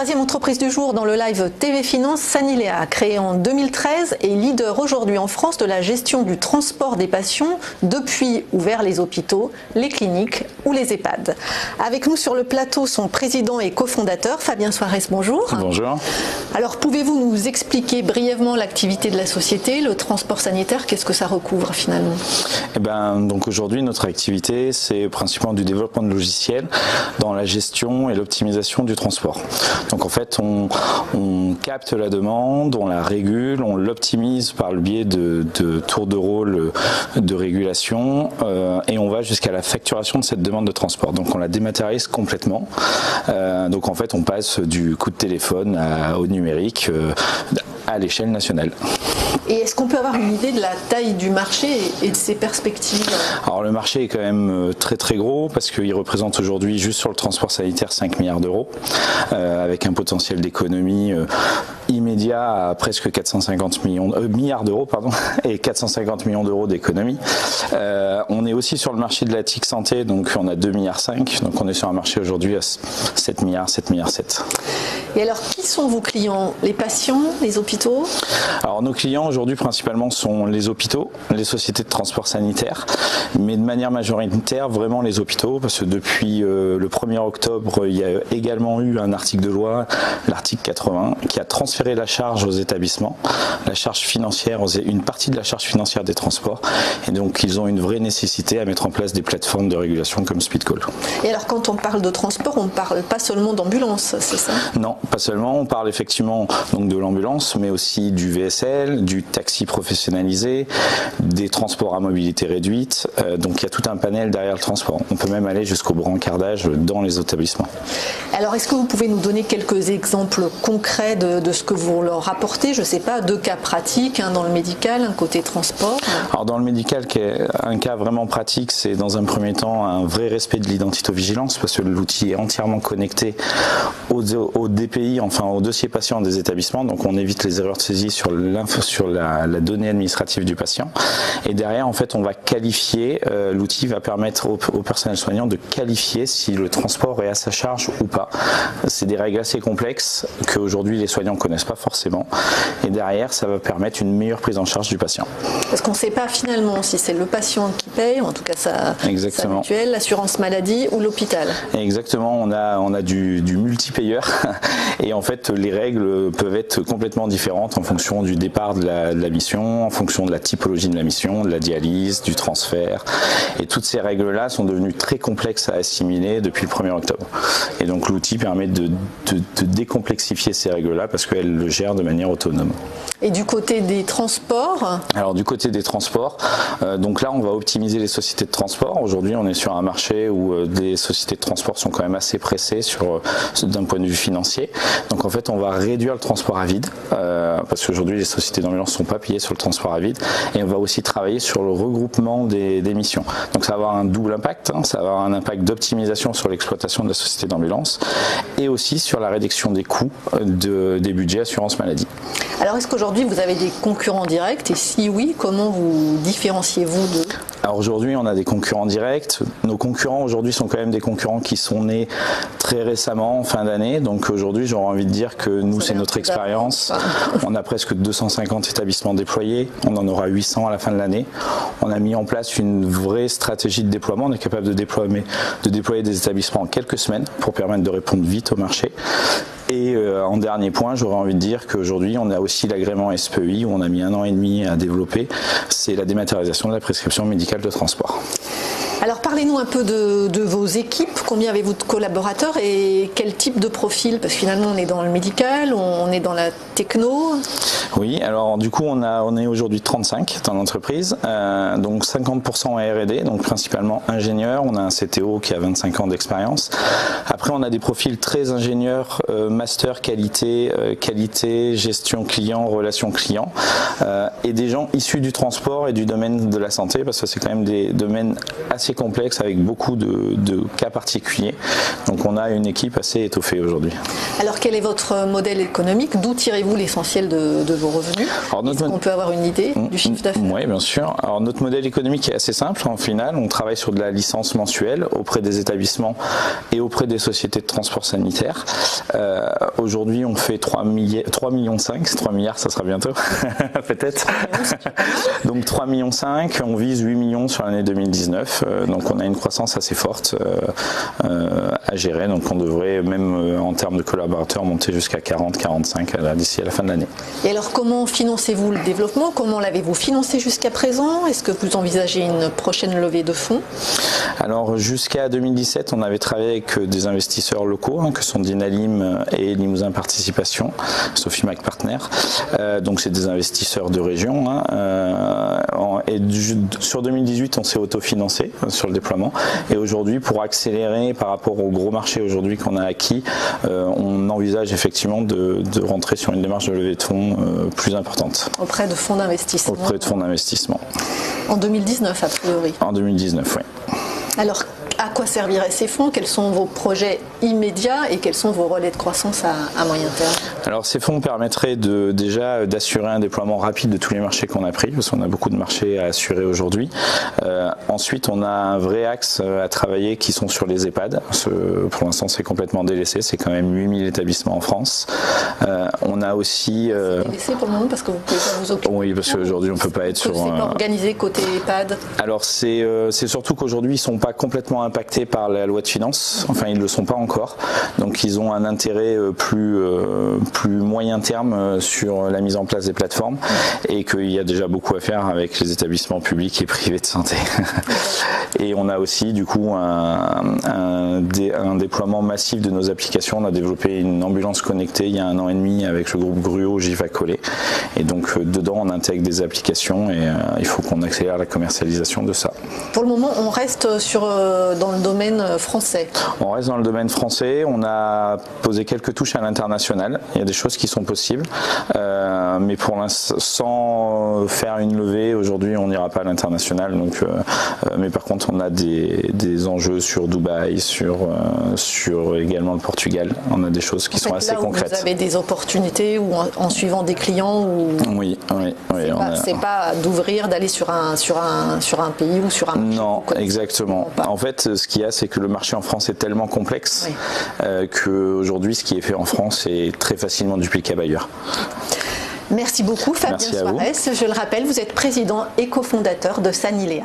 Troisième entreprise du jour dans le live TV Finance, Sanilea, créée en 2013 et leader aujourd'hui en France de la gestion du transport des patients depuis ou vers les hôpitaux, les cliniques ou les EHPAD. Avec nous sur le plateau, son président et cofondateur, Fabien Soares, bonjour. Bonjour. Alors pouvez-vous nous expliquer brièvement l'activité de la société, le transport sanitaire, qu'est-ce que ça recouvre finalement? Donc aujourd'hui, notre activité, c'est principalement du développement de logiciels dans la gestion et l'optimisation du transport. Donc en fait, on capte la demande, on la régule, on l'optimise par le biais de tours de rôle de régulation et on va jusqu'à la facturation de cette demande de transport. Donc on la dématérialise complètement. Donc en fait, on passe du coup de téléphone au numérique à l'échelle nationale. Et est-ce qu'on peut avoir une idée de la taille du marché et de ses perspectives? Alors le marché est quand même très très gros parce qu'il représente aujourd'hui juste sur le transport sanitaire 5 milliards d'euros avec un potentiel d'économie immédiat à presque 450 milliards d'euros et 450 millions d'euros d'économie. On est aussi sur le marché de la TIC santé, donc on a 2,5 milliards, donc on est sur un marché aujourd'hui à 7 milliards, 7 milliards 7. Et alors qui sont vos clients? Les patients, les hôpitaux? Alors nos clients aujourd'hui principalement sont les hôpitaux, les sociétés de transport sanitaire, mais de manière majoritaire vraiment les hôpitaux, parce que depuis le 1er octobre, il y a également eu un article de loi, l'article 80, qui a transféré la charge aux établissements, la charge financière, une partie de la charge financière des transports, et donc ils ont une vraie nécessité à mettre en place des plateformes de régulation comme SpeedCall. Et alors quand on parle de transport, on ne parle pas seulement d'ambulance, c'est ça? Non, pas seulement, on parle effectivement donc de l'ambulance, mais aussi du VSL, du taxi professionnalisé, des transports à mobilité réduite, donc il y a tout un panel derrière le transport. On peut même aller jusqu'au brancardage dans les établissements. Alors est-ce que vous pouvez nous donner quelques exemples concrets de ce que vous leur apportez? Je ne sais pas, deux cas pratiques, un dans le médical, un côté transport. Alors dans le médical, qui est un cas vraiment pratique, c'est dans un premier temps un vrai respect de l'identité-vigilance, parce que l'outil est entièrement connecté au DPI, enfin au dossier patient des établissements, donc on évite les erreurs de saisie sur la donnée administrative du patient. Et derrière, en fait, on va qualifier, l'outil va permettre au personnel soignant de qualifier si le transport est à sa charge ou pas. C'est des règles assez complexes qu'aujourd'hui les soignants ne connaissent pas forcément. Et derrière, ça va permettre une meilleure prise en charge du patient. Parce qu'on ne sait pas finalement si c'est le patient qui paye, ou en tout cas sa mutuelle, l'assurance maladie ou l'hôpital. Exactement, on a du multipayeur et en fait les règles peuvent être complètement différentes en fonction du départ de la mission, en fonction de la typologie de la mission, de la dialyse, du transfert. Et toutes ces règles-là sont devenues très complexes à assimiler depuis le 1er octobre. Et donc l'outil permet de décomplexifier ces règles-là parce qu'elle le gère de manière autonome. Et du côté des transports? Alors du côté des transports, donc là on va optimiser les sociétés de transport. Aujourd'hui on est sur un marché où les sociétés de transport sont quand même assez pressées d'un point de vue financier. Donc en fait on va réduire le transport à vide parce qu'aujourd'hui les sociétés d'ambulance ne sont pas payées sur le transport à vide, et on va aussi travailler sur le regroupement des missions. Donc ça va avoir un double impact, ça va avoir un impact d'optimisation sur l'exploitation de la société d'ambulance et aussi sur la réduction des coûts des budgets assurance maladie. Alors est-ce qu'aujourd'hui vous avez des concurrents directs, et si oui, comment vous différenciez-vous d'eux? Alors aujourd'hui on a des concurrents directs. Nos concurrents aujourd'hui sont quand même des concurrents qui sont nés très récemment, en fin d'année. Donc aujourd'hui j'aurais envie de dire que nous c'est notre expérience. On a presque 250 établissements déployés, on en aura 800 à la fin de l'année. On a mis en place une vraie stratégie de déploiement, on est capable de déployer des établissements en quelques semaines pour permettre de répondre vite au marché. Et en dernier point, j'aurais envie de dire qu'aujourd'hui, on a aussi l'agrément SPEI où on a mis 1 an et demi à développer. C'est la dématérialisation de la prescription médicale de transport. Alors parlez-nous un peu de vos équipes, combien avez-vous de collaborateurs et quel type de profil? Parce que finalement on est dans le médical, on est dans la techno. Oui, alors du coup on est aujourd'hui 35 dans l'entreprise, donc 50% en R&D, donc principalement ingénieurs. On a un CTO qui a 25 ans d'expérience. Après on a des profils très ingénieurs, master qualité, gestion client, relations clients, et des gens issus du transport et du domaine de la santé, parce que c'est quand même des domaines assez complexe avec beaucoup de cas particuliers. Donc on a une équipe assez étoffée aujourd'hui. Alors quel est votre modèle économique? D'où tirez-vous l'essentiel de vos revenus? Est-ce qu'on peut avoir une idée du chiffre d'affaires? Oui, bien sûr. Alors notre modèle économique est assez simple. En final, on travaille sur de la licence mensuelle auprès des établissements et auprès des sociétés société de transport sanitaire. Aujourd'hui, on fait 3,5 millions, 3 milliards, ça sera bientôt, peut-être. Donc 3,5 millions, on vise 8 millions sur l'année 2019. Donc on a une croissance assez forte à gérer. Donc on devrait, même en termes de collaborateurs, monter jusqu'à 40, 45 d'ici à la fin de l'année. Et alors comment financez-vous le développement? Comment l'avez-vous financé jusqu'à présent? Est-ce que vous envisagez une prochaine levée de fonds? Alors jusqu'à 2017, on avait travaillé avec des investisseurs locaux, que sont Dinalim et Limousin Participation, Sophie Mac Partner. Donc c'est des investisseurs de région. Et sur 2018, on s'est autofinancé sur le déploiement. Et aujourd'hui, pour accélérer par rapport au gros marché aujourd'hui qu'on a acquis, on envisage effectivement de rentrer sur une démarche de levée de fonds plus importante. Auprès de fonds d'investissement. Auprès de fonds d'investissement. En 2019, a priori. En 2019, oui. Alors, à quoi serviraient ces fonds? Quels sont vos projets immédiats et quels sont vos relais de croissance à moyen terme? Alors, ces fonds permettraient déjà d'assurer un déploiement rapide de tous les marchés qu'on a pris, parce qu'on a beaucoup de marchés à assurer aujourd'hui. Ensuite, on a un vrai axe à travailler qui sont sur les EHPAD. Pour l'instant, c'est complètement délaissé. C'est quand même 8000 établissements en France. On a aussi... C'est délaissé pour le moment parce que vous ne pouvez pas vous occuper. Oui, parce qu'aujourd'hui, on ne peut pas être sur... C'est pas organisé côté EHPAD? Alors, c'est surtout qu'aujourd'hui, ils ne sont pas complètement impactés par la loi de finances. Enfin, ils ne le sont pas encore. Donc, ils ont un intérêt plus moyen terme sur la mise en place des plateformes et qu'il y a déjà beaucoup à faire avec les établissements publics et privés de santé. Et on a aussi, du coup, un déploiement massif de nos applications. On a développé une ambulance connectée il y a 1 an et demi avec le groupe Gruau Givacolé. Et donc, dedans, on intègre des applications et il faut qu'on accélère la commercialisation de ça. Pour le moment, on reste dans le domaine français. On reste dans le domaine français. On a posé quelques touches à l'international. Il y a des choses qui sont possibles. Mais pour l'instant, sans faire une levée, aujourd'hui, on n'ira pas à l'international. Donc, mais par contre, on a des enjeux sur Dubaï, sur également le Portugal. On a des choses qui sont assez concrètes. Vous avez des opportunités ou en suivant des clients ou... Oui. C'est pas d'ouvrir, d'aller sur un pays ou sur un marché. Non, exactement. En fait, ce qu'il y a, c'est que le marché en France est tellement complexe qu'aujourd'hui, ce qui est fait en France est très facilement duplicable ailleurs. Merci beaucoup Fabien Suarez. Je le rappelle, vous êtes président et cofondateur de Sanilea.